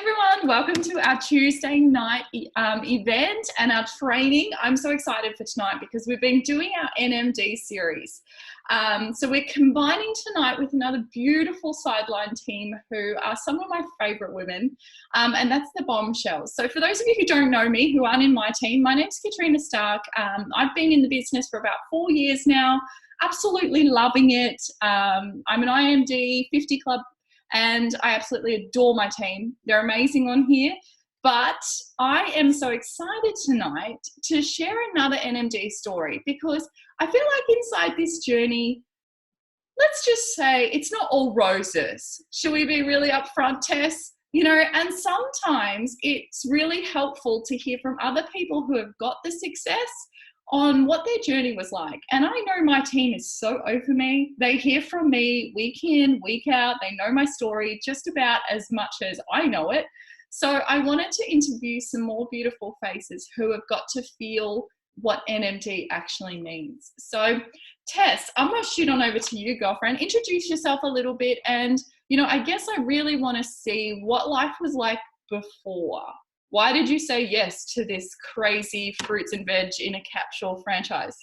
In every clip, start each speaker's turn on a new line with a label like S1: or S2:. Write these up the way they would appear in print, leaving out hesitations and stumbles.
S1: everyone, welcome to our Tuesday night event and our training. I'm so excited for tonight because we've been doing our NMD series. So we're combining tonight with another beautiful sideline team who are some of my favorite women, and that's the Bombshells. So for those of you who don't know me, who aren't in my team, my name's Katrina Stark. I've been in the business for about 4 years now, absolutely loving it. I'm an IMD 50 Club and I absolutely adore my team. They're amazing on here. But I am so excited tonight to share another NMD story because I feel like inside this journey, let's just say it's not all roses. Should we be really upfront, Tess? You know, and sometimes it's really helpful to hear from other people who have got the success on what their journey was like. And I know my team is so over me. They hear from me week in, week out. They know my story just about as much as I know it. So I wanted to interview some more beautiful faces who have got to feel what NMD actually means. So Tess, I'm going to shoot on over to you, girlfriend. Introduce yourself a little bit. And, you know, I guess I really want to see what life was like before. Why did you say yes to this crazy fruits and veg in a capsule franchise?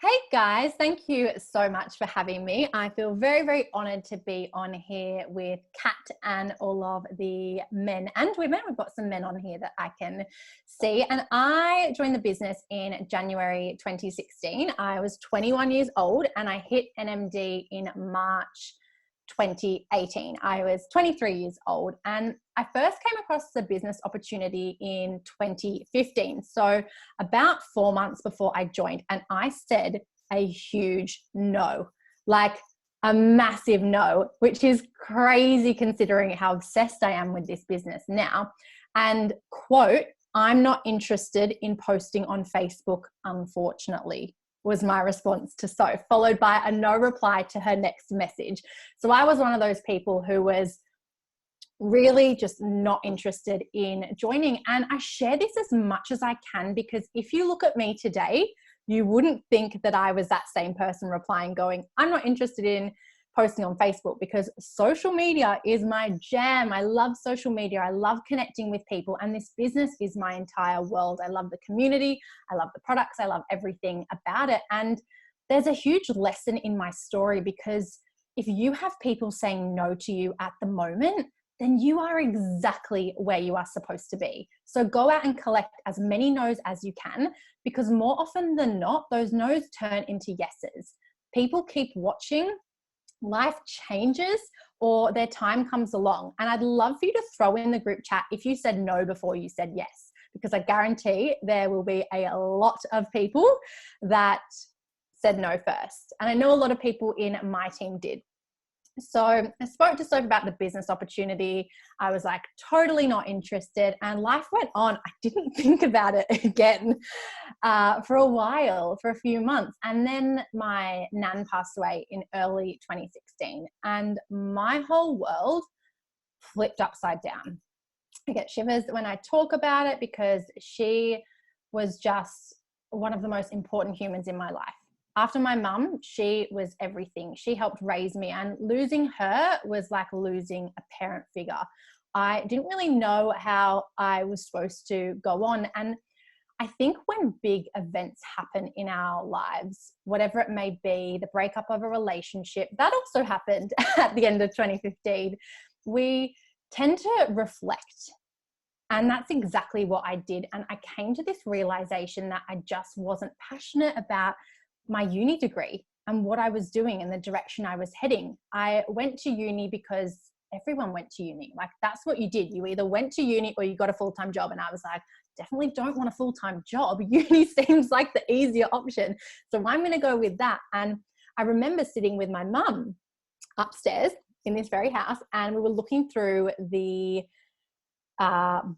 S2: Hey guys, thank you so much for having me. I feel very, very honored to be on here with Kat and all of the men and women. We've got some men on here that I can see. And I joined the business in January 2016. I was 21 years old and I hit NMD in March 2018. I was 23 years old and I first came across the business opportunity in 2015. So about 4 months before I joined, and I said a huge no, like a massive no, which is crazy considering how obsessed I am with this business now. And quote, "I'm not interested in posting on Facebook, unfortunately," was my response to Soph, followed by a no reply to her next message. So I was one of those people who was really just not interested in joining. And I share this as much as I can because if you look at me today, you wouldn't think that I was that same person replying going, "I'm not interested in posting on Facebook," because social media is my jam. I love social media. I love connecting with people, and this business is my entire world. I love the community. I love the products. I love everything about it. And there's a huge lesson in my story because if you have people saying no to you at the moment, then you are exactly where you are supposed to be. So go out and collect as many no's as you can, because more often than not, those no's turn into yeses. People keep watching, life changes, or their time comes along. And I'd love for you to throw in the group chat if you said no before you said yes, because I guarantee there will be a lot of people that said no first. And I know a lot of people in my team did. So I spoke to Soph about the business opportunity. I was like totally not interested, and life went on. I didn't think about it again for a while, for a few months. And then my nan passed away in early 2016 and my whole world flipped upside down. I get shivers when I talk about it because she was just one of the most important humans in my life. After my mum, she was everything. She helped raise me, and losing her was like losing a parent figure. I didn't really know how I was supposed to go on. And I think when big events happen in our lives, whatever it may be, the breakup of a relationship, that also happened at the end of 2015, we tend to reflect. And that's exactly what I did. And I came to this realization that I just wasn't passionate about my uni degree and what I was doing and the direction I was heading. I went to uni because everyone went to uni. Like that's what you did. You either went to uni or you got a full-time job. And I was like, definitely don't want a full-time job. Uni seems like the easier option. So I'm going to go with that. And I remember sitting with my mum upstairs in this very house, and we were looking through the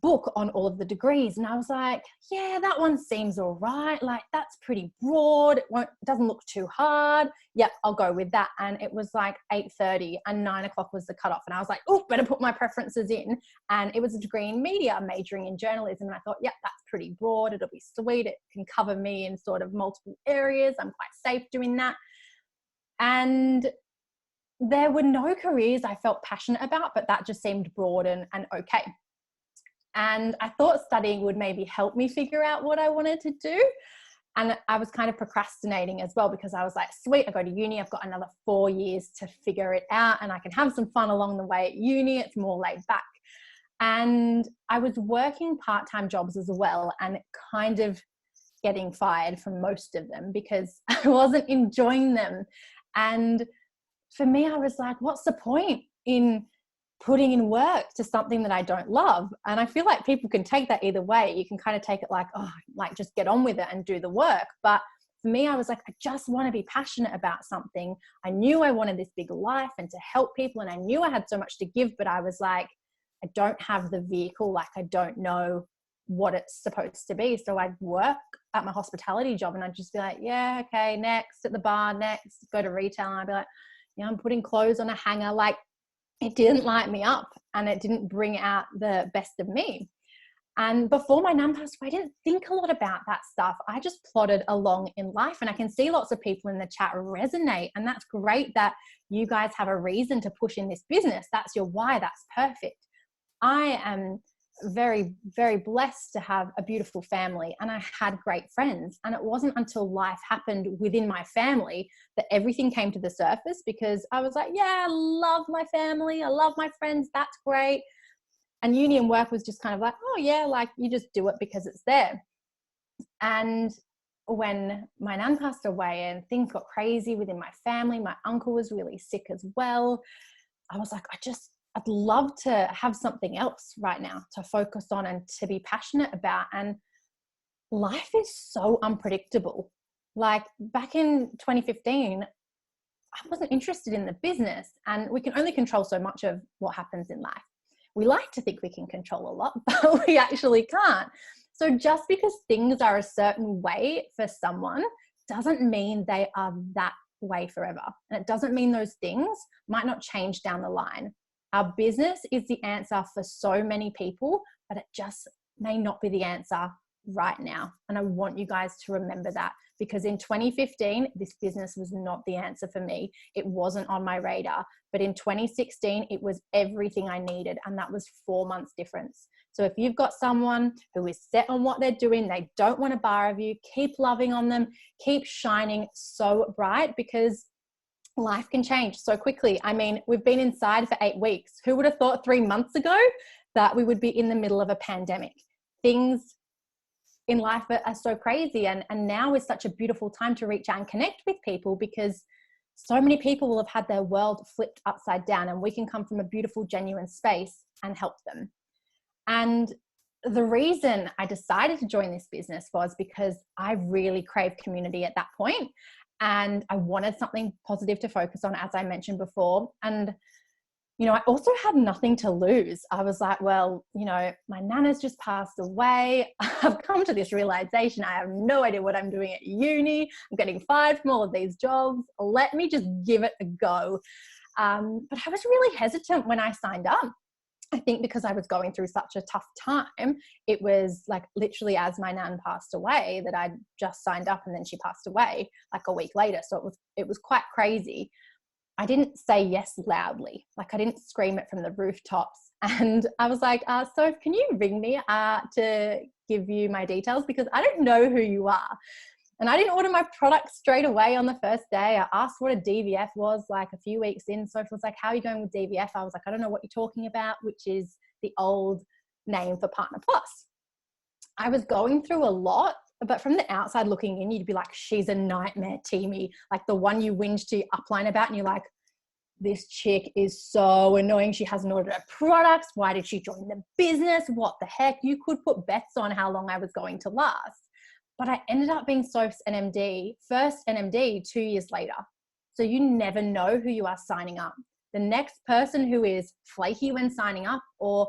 S2: book on all of the degrees, and I was like, yeah, that one seems all right, like that's pretty broad, it doesn't look too hard, yep, I'll go with that. And it was like 8:30 and 9 o'clock was the cutoff, and I was like, oh, better put my preferences in. And it was a degree in media, majoring in journalism, and I thought, yep, that's pretty broad, it'll be sweet, it can cover me in sort of multiple areas, I'm quite safe doing that. And there were no careers I felt passionate about, but that just seemed broad and okay. And I thought studying would maybe help me figure out what I wanted to do. And I was kind of procrastinating as well, because I was like, sweet, I go to uni, I've got another 4 years to figure it out, and I can have some fun along the way at uni. It's more laid back. And I was working part-time jobs as well, and kind of getting fired from most of them because I wasn't enjoying them. And for me, I was like, what's the point in putting in work to something that I don't love? And I feel like people can take that either way. You can kind of take it like, oh, like just get on with it and do the work. But for me, I was like, I just want to be passionate about something. I knew I wanted this big life and to help people, and I knew I had so much to give, but I was like, I don't have the vehicle. Like, I don't know what it's supposed to be. So I'd work at my hospitality job and I'd just be like, yeah, okay, next, at the bar, next, go to retail. And I'd be like, yeah, I'm putting clothes on a hanger. Like, it didn't light me up and it didn't bring out the best of me. And before my nan passed away, I didn't think a lot about that stuff. I just plodded along in life, and I can see lots of people in the chat resonate. And that's great that you guys have a reason to push in this business. That's your why. That's perfect. I am very, very blessed to have a beautiful family, and I had great friends. And it wasn't until life happened within my family that everything came to the surface, because I was like, yeah, I love my family. I love my friends. That's great. And uni and work was just kind of like, oh yeah, like you just do it because it's there. And when my nan passed away and things got crazy within my family, my uncle was really sick as well. I was like, I'd love to have something else right now to focus on and to be passionate about. And life is so unpredictable. Like back in 2015, I wasn't interested in the business, and we can only control so much of what happens in life. We like to think we can control a lot, but we actually can't. So just because things are a certain way for someone doesn't mean they are that way forever. And it doesn't mean those things might not change down the line. Our business is the answer for so many people, but it just may not be the answer right now. And I want you guys to remember that, because in 2015, this business was not the answer for me. It wasn't on my radar. But in 2016, it was everything I needed. And that was 4 months difference. So if you've got someone who is set on what they're doing, they don't want to borrow you, keep loving on them, keep shining so bright, because life can change so quickly. I mean, we've been inside for 8 weeks. Who would have thought 3 months ago that we would be in the middle of a pandemic? Things in life are so crazy. And now is such a beautiful time to reach out and connect with people, because so many people will have had their world flipped upside down, and we can come from a beautiful, genuine space and help them. And the reason I decided to join this business was because I really craved community at that point, and I wanted something positive to focus on, as I mentioned before. And you know, I also had nothing to lose. I was like, well, you know, my nana's just passed away. I've come to this realization. I have no idea what I'm doing at uni. I'm getting fired from all of these jobs. Let me just give it a go. But I was really hesitant when I signed up. I think because I was going through such a tough time. It was like literally as my nan passed away that I'd just signed up, and then she passed away like a week later. So it was quite crazy. I didn't say yes loudly. Like I didn't scream it from the rooftops. And I was like, so can you ring me to give you my details? Because I don't know who you are. And I didn't order my product straight away on the first day. I asked what a DVF was like a few weeks in. Sophie was like, how are you going with DVF? I was like, I don't know what you're talking about, which is the old name for Partner Plus. I was going through a lot. But from the outside looking in, you'd be like, she's a nightmare, Teamy. Like the one you whinge to your upline about, and you're like, this chick is so annoying. She hasn't ordered her products. Why did she join the business? What the heck? You could put bets on how long I was going to last. But I ended up being Soph's NMD, first NMD 2 years later. So you never know who you are signing up. The next person who is flaky when signing up or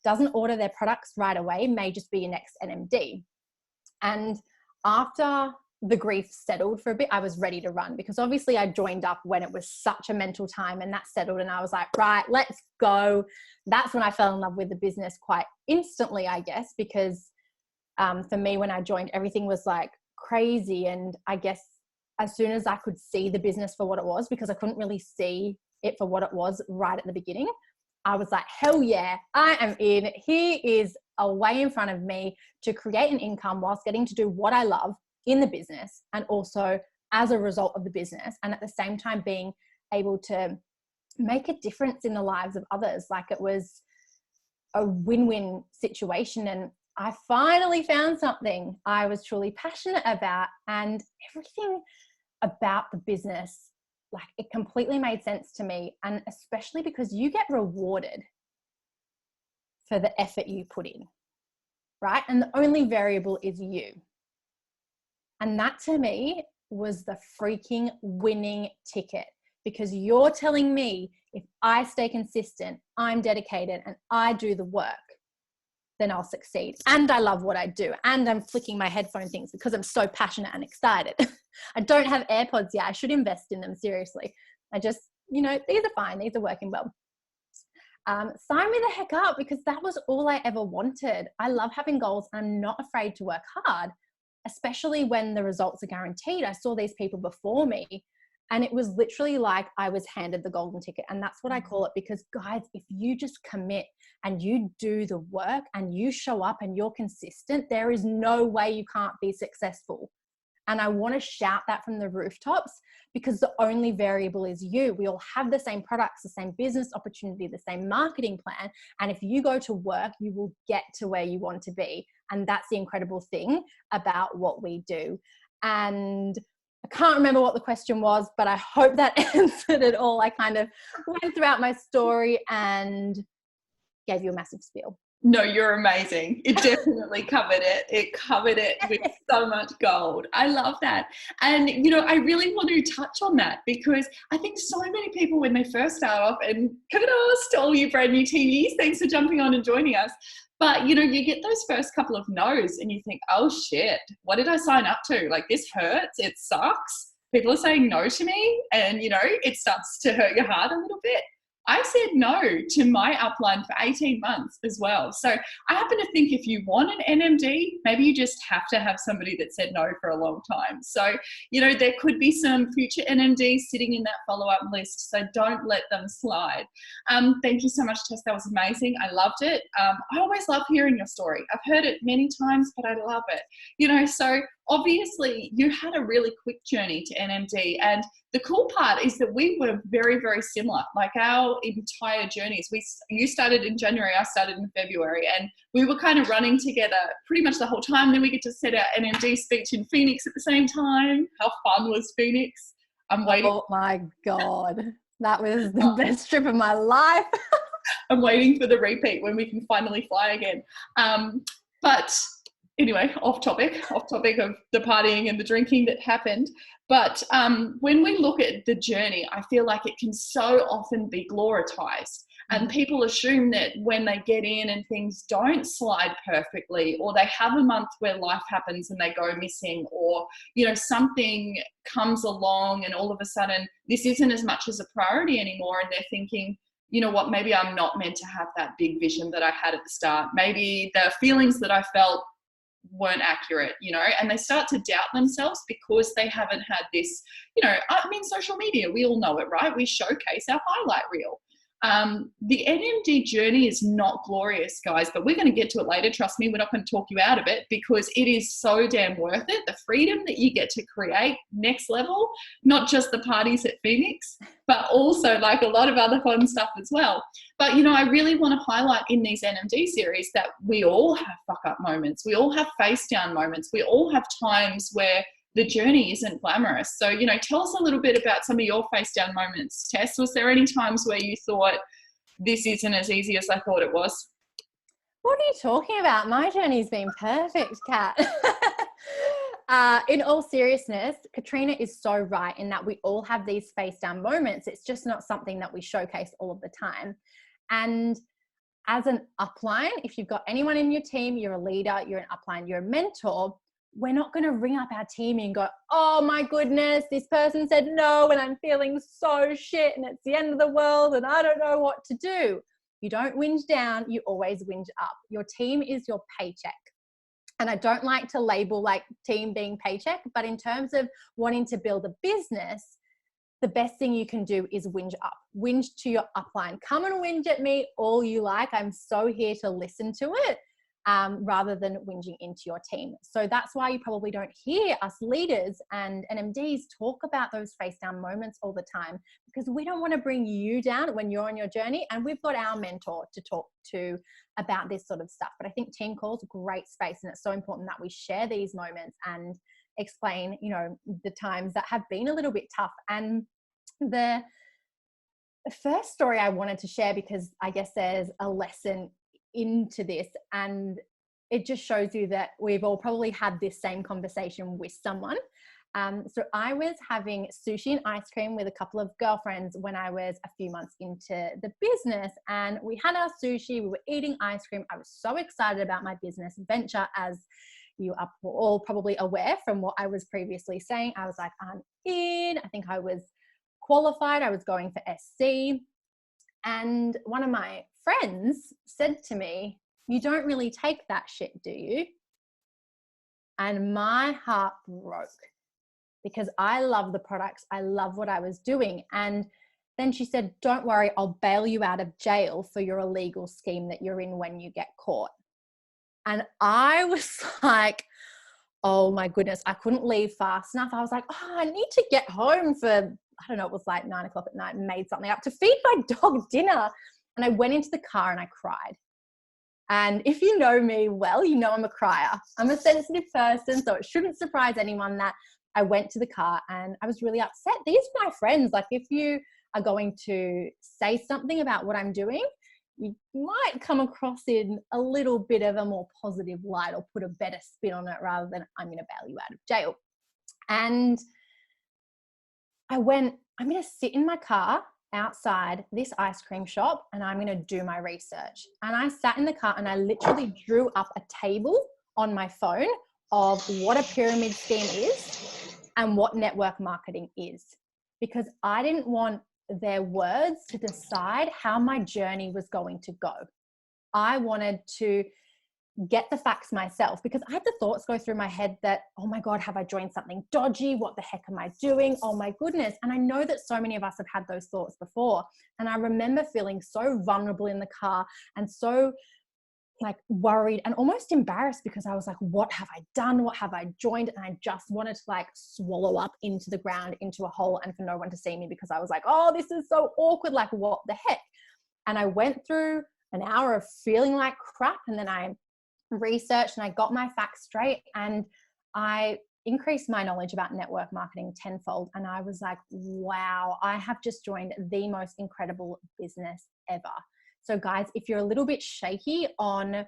S2: doesn't order their products right away may just be your next NMD. And after the grief settled for a bit, I was ready to run, because obviously I joined up when it was such a mental time, and that settled, and I was like, right, let's go. That's when I fell in love with the business quite instantly, I guess, because for me, when I joined, everything was like crazy. And I guess as soon as I could see the business for what it was, because I couldn't really see it for what it was right at the beginning, I was like, hell yeah, I am in. Here is a way in front of me to create an income whilst getting to do what I love in the business, and also as a result of the business, and at the same time being able to make a difference in the lives of others. Like, it was a win-win situation. And I finally found something I was truly passionate about, and everything about the business, like, it completely made sense to me. And especially because you get rewarded for the effort you put in, right? And the only variable is you. And that to me was the freaking winning ticket, because you're telling me if I stay consistent, I'm dedicated, and I do the work, then I'll succeed. And I love what I do. And I'm flicking my headphone things because I'm so passionate and excited. I don't have AirPods yet. I should invest in them, seriously. I just, these are fine. These are working well. Sign me the heck up, because that was all I ever wanted. I love having goals, and I'm not afraid to work hard, especially when the results are guaranteed. I saw these people before me, and it was literally like I was handed the golden ticket. And that's what I call it, because guys, if you just commit and you do the work and you show up and you're consistent, there is no way you can't be successful. And I want to shout that from the rooftops, because the only variable is you. We all have the same products, the same business opportunity, the same marketing plan. And if you go to work, you will get to where you want to be. And that's the incredible thing about what we do. And I can't remember what the question was, but I hope that answered it all. I kind of went throughout my story and gave you a massive spiel.
S1: No, you're amazing. It definitely covered it. It covered it with so much gold. I love that. And, I really want to touch on that, because I think so many people, when they first start off, and kudos to all you brand new teenies, thanks for jumping on and joining us. But, you get those first couple of no's and you think, oh shit, what did I sign up to? Like, this hurts. It sucks. People are saying no to me. And, it starts to hurt your heart a little bit. I said no to my upline for 18 months as well. So I happen to think if you want an NMD, maybe you just have to have somebody that said no for a long time. So, there could be some future NMDs sitting in that follow-up list. So don't let them slide. Thank you so much, Tess. That was amazing. I loved it. I always love hearing your story. I've heard it many times, but I love it. So obviously you had a really quick journey to NMD, and the cool part is that we were very, very similar. Like, our entire journeys, you started in January, I started in February, and we were kind of running together pretty much the whole time. Then we get to set our NMD speech in Phoenix at the same time. How fun was Phoenix? I'm waiting.
S2: Oh my God. That was the best trip of my life.
S1: I'm waiting for the repeat when we can finally fly again. But anyway, off topic of the partying and the drinking that happened. But when we look at the journey, I feel like it can so often be glorified. And people assume that when they get in and things don't slide perfectly, or they have a month where life happens and they go missing, or, something comes along and all of a sudden this isn't as much as a priority anymore. And they're thinking, you know what, maybe I'm not meant to have that big vision that I had at the start. Maybe the feelings that I felt weren't accurate, and they start to doubt themselves because they haven't had this, social media, we all know it, right? We showcase our highlight reel. The NMD journey is not glorious, guys, but we're going to get to it later. Trust me, we're not going to talk you out of it, because it is so damn worth it. The freedom that you get to create, next level, not just the parties at Phoenix, but also like a lot of other fun stuff as well. But, I really want to highlight in these NMD series that we all have fuck up moments. We all have face down moments. We all have times where the journey isn't glamorous. So, tell us a little bit about some of your face down moments. Tess, was there any times where you thought this isn't as easy as I thought it was?
S2: What are you talking about? My journey's been perfect, Kat. In all seriousness, Katrina is so right in that we all have these face down moments. It's just not something that we showcase all of the time. And as an upline, if you've got anyone in your team, you're a leader, you're an upline, you're a mentor, we're not going to ring up our team and go, oh my goodness, this person said no and I'm feeling so shit and it's the end of the world and I don't know what to do. You don't whinge down, you always whinge up. Your team is your paycheck. And I don't like to label like team being paycheck, but in terms of wanting to build a business, the best thing you can do is whinge up, whinge to your upline. Come and whinge at me all you like. I'm so here to listen to it, rather than whinging into your team. So that's why you probably don't hear us leaders and NMDs talk about those face down moments all the time, because we don't want to bring you down when you're on your journey. And we've got our mentor to talk to about this sort of stuff. But I think team calls, great space. And it's so important that we share these moments and explain, you know, the times that have been a little bit tough. And the first story I wanted to share, because I guess there's a lesson into this, and it just shows you that we've all probably had this same conversation with someone. So I was having sushi and ice cream with a couple of girlfriends when I was a few months into the business, and we had our sushi, we were eating ice cream. I was so excited about my business venture, as you are all probably aware from what I was previously saying. I was like, I'm in. I think I was qualified. I was going for SC. And one of my friends said to me, "You don't really take that shit, do you?" And my heart broke, because I love the products. I love what I was doing. And then she said, "Don't worry, I'll bail you out of jail for your illegal scheme that you're in when you get caught." And I was like, oh my goodness, I couldn't leave fast enough. I was like, oh, I need to get home for, I don't know, it was like 9 o'clock at night, and made something up to feed my dog dinner. And I went into the car and I cried. And if you know me well, you know I'm a crier. I'm a sensitive person, so it shouldn't surprise anyone that I went to the car and I was really upset. These are my friends. Like, if you are going to say something about what I'm doing, you might come across in a little bit of a more positive light, or put a better spin on it, rather than I'm going to bail you out of jail. And I went, I'm going to sit in my car outside this ice cream shop and I'm going to do my research. And I sat in the car and I literally drew up a table on my phone of what a pyramid scheme is and what network marketing is, because I didn't want their words to decide how my journey was going to go. I wanted to get the facts myself, because I had the thoughts go through my head that, oh my God, have I joined something dodgy? What the heck am I doing? Oh my goodness. And I know that so many of us have had those thoughts before. And I remember feeling so vulnerable in the car and so like worried and almost embarrassed, because I was like, what have I done? What have I joined? And I just wanted to like swallow up into the ground, into a hole, and for no one to see me, because I was like, oh, this is so awkward. Like, what the heck? And I went through an hour of feeling like crap. And then I researched and I got my facts straight, and I increased my knowledge about network marketing tenfold. And I was like, wow, I have just joined the most incredible business ever. So guys, if you're a little bit shaky on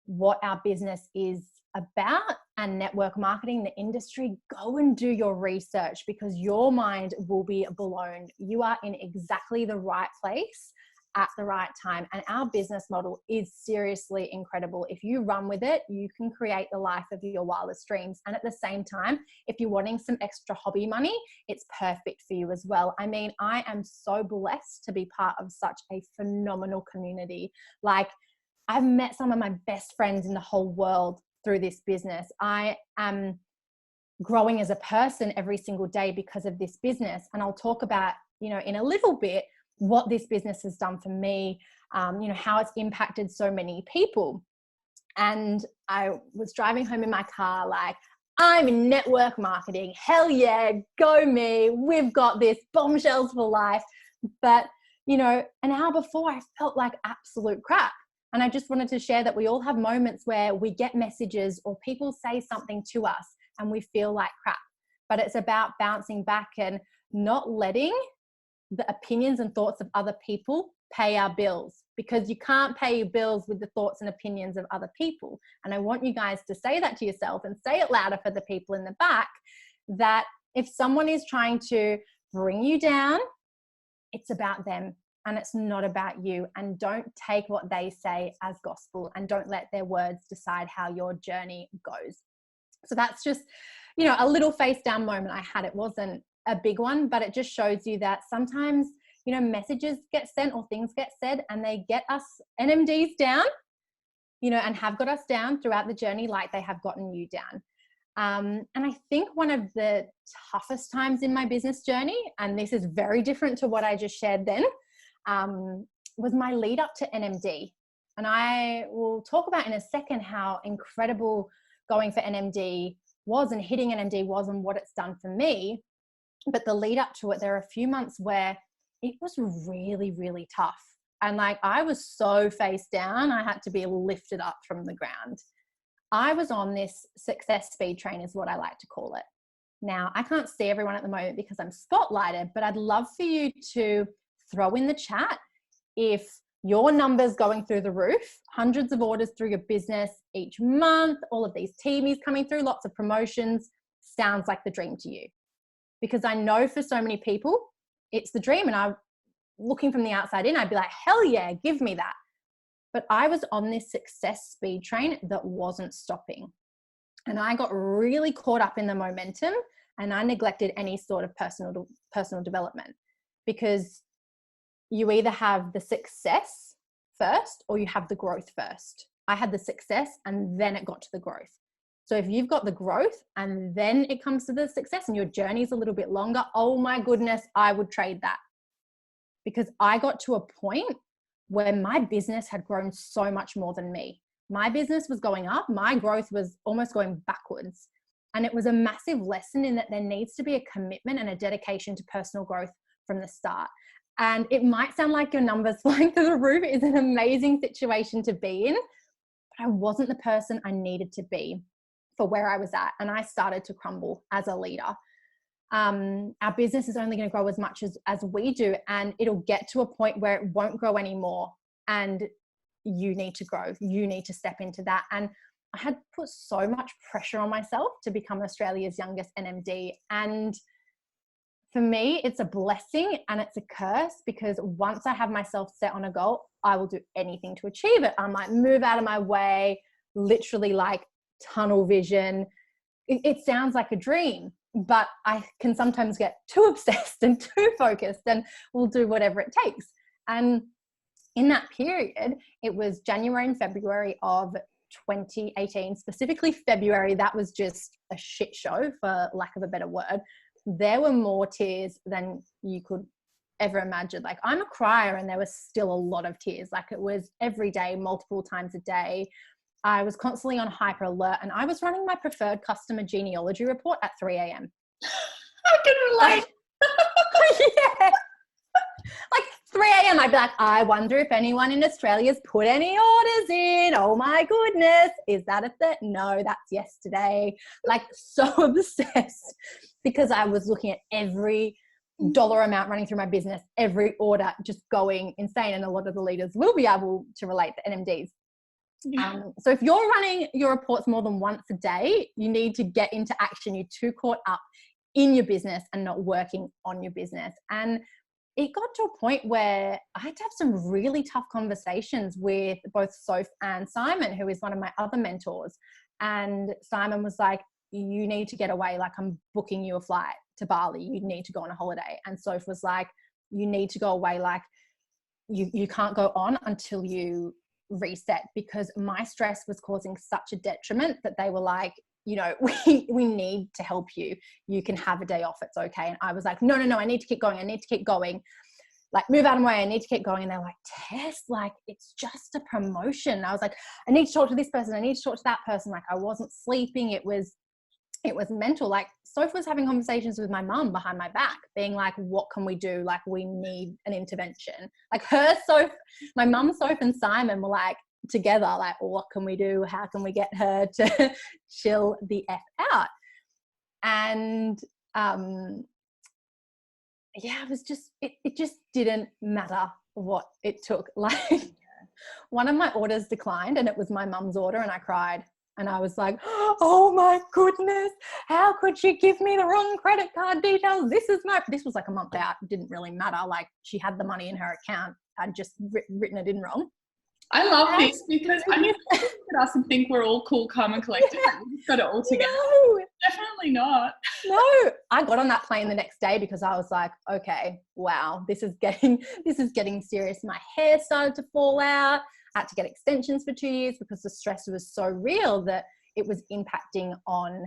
S2: what our business is about and network marketing, the industry, go and do your research, because your mind will be blown. You are in exactly the right place at the right time. And our business model is seriously incredible. If you run with it, you can create the life of your wildest dreams. And at the same time, if you're wanting some extra hobby money, it's perfect for you as well. I mean, I am so blessed to be part of such a phenomenal community. Like, I've met some of my best friends in the whole world through this business. I am growing as a person every single day because of this business. And I'll talk about, in a little bit, what this business has done for me, how it's impacted so many people. And I was driving home in my car like, I'm in network marketing. Hell yeah, go me. We've got this, bombshells for life. But, an hour before I felt like absolute crap. And I just wanted to share that we all have moments where we get messages or people say something to us and we feel like crap. But it's about bouncing back and not letting the opinions and thoughts of other people pay our bills, because you can't pay your bills with the thoughts and opinions of other people. And I want you guys to say that to yourself and say it louder for the people in the back, that if someone is trying to bring you down, it's about them and it's not about you. And don't take what they say as gospel, and don't let their words decide how your journey goes. So that's just, a little face down moment I had. It wasn't a big one, but it just shows you that sometimes, messages get sent or things get said and they get us NMDs down, and have got us down throughout the journey, like they have gotten you down. And I think one of the toughest times in my business journey, and this is very different to what I just shared then, was my lead up to NMD. And I will talk about in a second how incredible going for NMD was and hitting NMD was and what it's done for me. But the lead up to it, there are a few months where it was really, really tough. And like, I was so face down, I had to be lifted up from the ground. I was on this success speed train is what I like to call it. Now, I can't see everyone at the moment because I'm spotlighted, but I'd love for you to throw in the chat if your numbers going through the roof, hundreds of orders through your business each month, all of these TVs coming through, lots of promotions, sounds like the dream to you. Because I know for so many people, it's the dream. And I'm looking from the outside in, I'd be like, hell yeah, give me that. But I was on this success speed train that wasn't stopping. And I got really caught up in the momentum and I neglected any sort of personal development, because you either have the success first or you have the growth first. I had the success and then it got to the growth. So if you've got the growth and then it comes to the success and your journey is a little bit longer, oh my goodness, I would trade that. Because I got to a point where my business had grown so much more than me. My business was going up, my growth was almost going backwards. And it was a massive lesson in that there needs to be a commitment and a dedication to personal growth from the start. And it might sound like your numbers flying through the roof is an amazing situation to be in, but I wasn't the person I needed to be for where I was at. And I started to crumble as a leader. Our business is only going to grow as much as we do, and it'll get to a point where it won't grow anymore. And you need to grow. You need to step into that. And I had put so much pressure on myself to become Australia's youngest NMD. And for me, it's a blessing and it's a curse, because once I have myself set on a goal, I will do anything to achieve it. I might move out of my way, literally like tunnel vision. It sounds like a dream, but I can sometimes get too obsessed and too focused and will do whatever it takes. And in that period, it was January and February of 2018, specifically February. That was just a shit show, for lack of a better word. There were more tears than you could ever imagine. Like, I'm a crier and there was still a lot of tears. Like, it was every day, multiple times a day. I was constantly on hyper alert, and I was running my preferred customer genealogy report at 3 a.m.
S1: I can relate.
S2: Yeah. Like 3 a.m. I'd be like, I wonder if anyone in Australia's put any orders in. Oh my goodness. Is that a thing? No, that's yesterday. Like, so obsessed, because I was looking at every dollar amount running through my business, every order, just going insane. And a lot of the leaders will be able to relate, the NMDs. Yeah. So if you're running your reports more than once a day, you need to get into action. You're too caught up in your business and not working on your business. And it got to a point where I had to have some really tough conversations with both Soph and Simon, who is one of my other mentors. And Simon was like, you need to get away. Like, I'm booking you a flight to Bali. You need to go on a holiday. And Soph was like, you need to go away. Like, you can't go on until you reset, because my stress was causing such a detriment that they were like, you know, we need to help you. You can have a day off. It's okay. And I was like, no, I need to keep going. I need to keep going. Like, move out of my way. I need to keep going. And they're like, Tess, like, it's just a promotion. And I was like, I need to talk to this person. I need to talk to that person. Like, I wasn't sleeping. It was mental. Like, Soph was having conversations with my mum behind my back, being like, what can we do? Like, we need an intervention. Like, my mum, Soph, and Simon were like together, like, what can we do? How can we get her to chill the F out? And yeah, it was just, it just didn't matter what it took. Like, one of my orders declined, and it was my mum's order, and I cried. And I was like, oh my goodness, how could she give me the wrong credit card details? This was like a month out. It didn't really matter. Like, she had the money in her account. I'd just written it in wrong.
S1: I love this, because I mean, people look at us and think we're all cool, calm and collected. Yeah. Like, we've got it all together. No. Definitely not.
S2: No, I got on that plane the next day because I was like, okay, wow, this is getting serious. My hair started to fall out. I had to get extensions for 2 years because the stress was so real that it was impacting on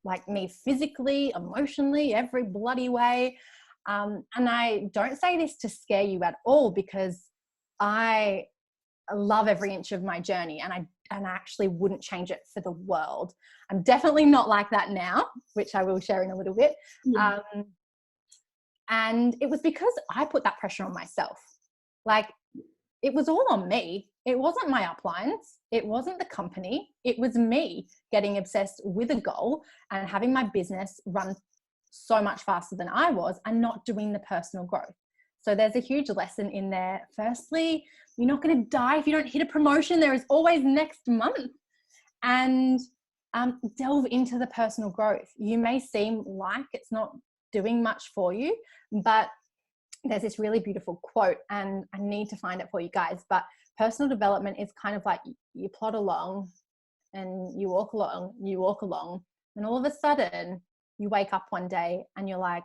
S2: like me physically, emotionally, every bloody way. And I don't say this to scare you at all, because I love every inch of my journey, and I actually wouldn't change it for the world. I'm definitely not like that now, which I will share in a little bit. And it was because I put that pressure on myself. Like, it was all on me. It wasn't my uplines. It wasn't the company. It was me getting obsessed with a goal and having my business run so much faster than I was, and not doing the personal growth. So there's a huge lesson in there. Firstly, you're not going to die if you don't hit a promotion. There is always next month. And delve into the personal growth. You may seem like it's not doing much for you, but there's this really beautiful quote, and I need to find it for you guys. But personal development is kind of like you plod along and you walk along, and all of a sudden you wake up one day and you're like,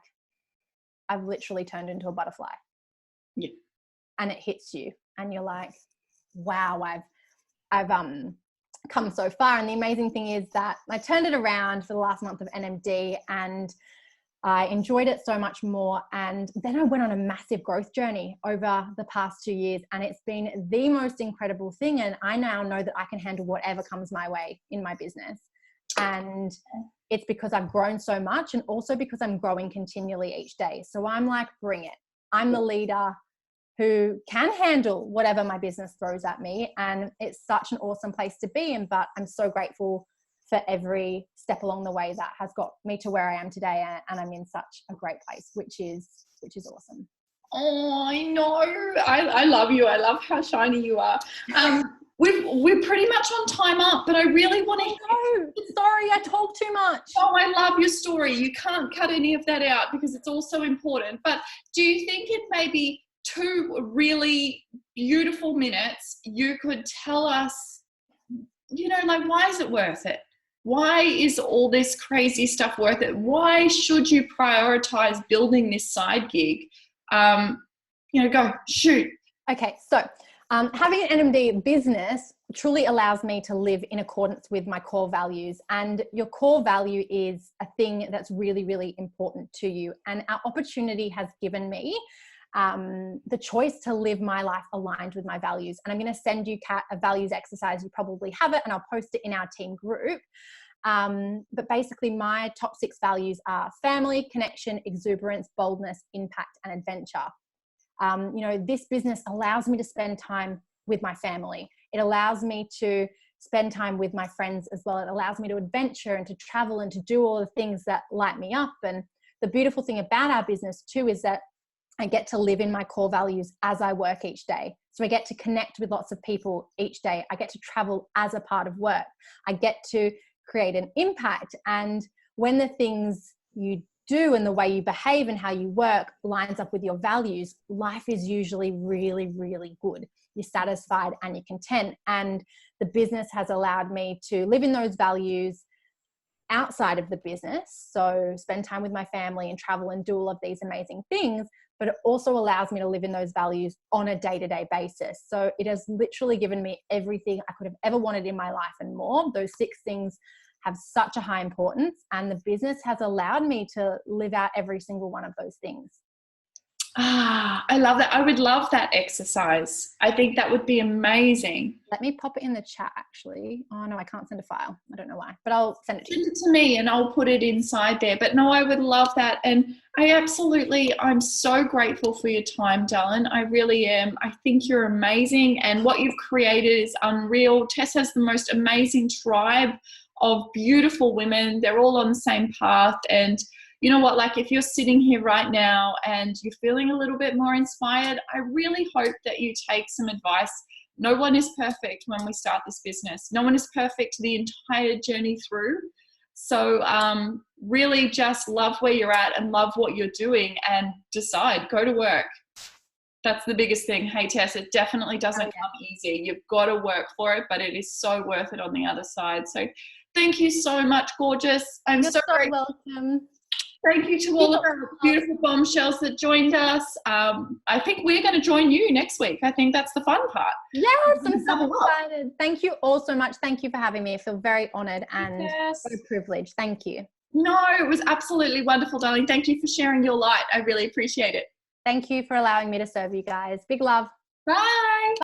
S2: I've literally turned into a butterfly.
S1: Yeah.
S2: And it hits you and you're like, wow, I've come so far. And the amazing thing is that I turned it around for the last month of NMD, and I enjoyed it so much more. And then I went on a massive growth journey over the past 2 years, and it's been the most incredible thing. And I now know that I can handle whatever comes my way in my business. And it's because I've grown so much, and also because I'm growing continually each day. So I'm like, bring it. I'm the leader who can handle whatever my business throws at me. And it's such an awesome place to be in. But I'm so grateful for every step along the way that has got me to where I am today. And I'm in such a great place, which is awesome.
S1: Oh, I know. I love you. I love how shiny you are. We're pretty much on time up, but I really want to
S2: hear. Sorry, I talk too much.
S1: Oh, I love your story. You can't cut any of that out because it's all so important. But do you think in maybe 2 really beautiful minutes, you could tell us, like, why is it worth it? Why is all this crazy stuff worth it? Why should you prioritize building this side gig? Go, shoot.
S2: Okay, so having an NMD business truly allows me to live in accordance with my core values. And your core value is a thing that's really, really important to you. And our opportunity has given me the choice to live my life aligned with my values. And I'm going to send you, Kat, a values exercise. You probably have it, and I'll post it in our team group. But basically my top 6 values are family, connection, exuberance, boldness, impact, and adventure. This business allows me to spend time with my family. It allows me to spend time with my friends as well. It allows me to adventure and to travel and to do all the things that light me up. And the beautiful thing about our business too is that I get to live in my core values as I work each day. So I get to connect with lots of people each day. I get to travel as a part of work. I get to create an impact. And when the things you do and the way you behave and how you work lines up with your values, life is usually really, really good. You're satisfied and you're content. And the business has allowed me to live in those values outside of the business. So spend time with my family and travel and do all of these amazing things, but it also allows me to live in those values on a day-to-day basis. So it has literally given me everything I could have ever wanted in my life and more. Those 6 things have such a high importance, and the business has allowed me to live out every single one of those things.
S1: I love that. I would love that exercise. I think that would be amazing.
S2: Let me pop it in the chat, actually. Oh no, I can't send a file. I don't know why, but I'll send it to you.
S1: Send it to me and I'll put it inside there. But no, I would love that. And I'm so grateful for your time, darling. I really am. I think you're amazing, and what you've created is unreal. Tess has the most amazing tribe of beautiful women. They're all on the same path. And you know what, like, if you're sitting here right now and you're feeling a little bit more inspired, I really hope that you take some advice. No one is perfect when we start this business. No one is perfect the entire journey through. So really just love where you're at and love what you're doing, and decide, go to work. That's the biggest thing. Hey, Tess, it definitely doesn't come easy. You've got to work for it, but it is so worth it on the other side. So thank you so much, gorgeous.
S2: You're so welcome.
S1: Thank you to all of our beautiful bombshells that joined us. I think we're going to join you next week. I think that's the fun part.
S2: Yes, I'm so excited. Thank you all so much. Thank you for having me. I feel very honored and so privileged. Thank you.
S1: No, it was absolutely wonderful, darling. Thank you for sharing your light. I really appreciate it.
S2: Thank you for allowing me to serve you guys. Big love.
S1: Bye.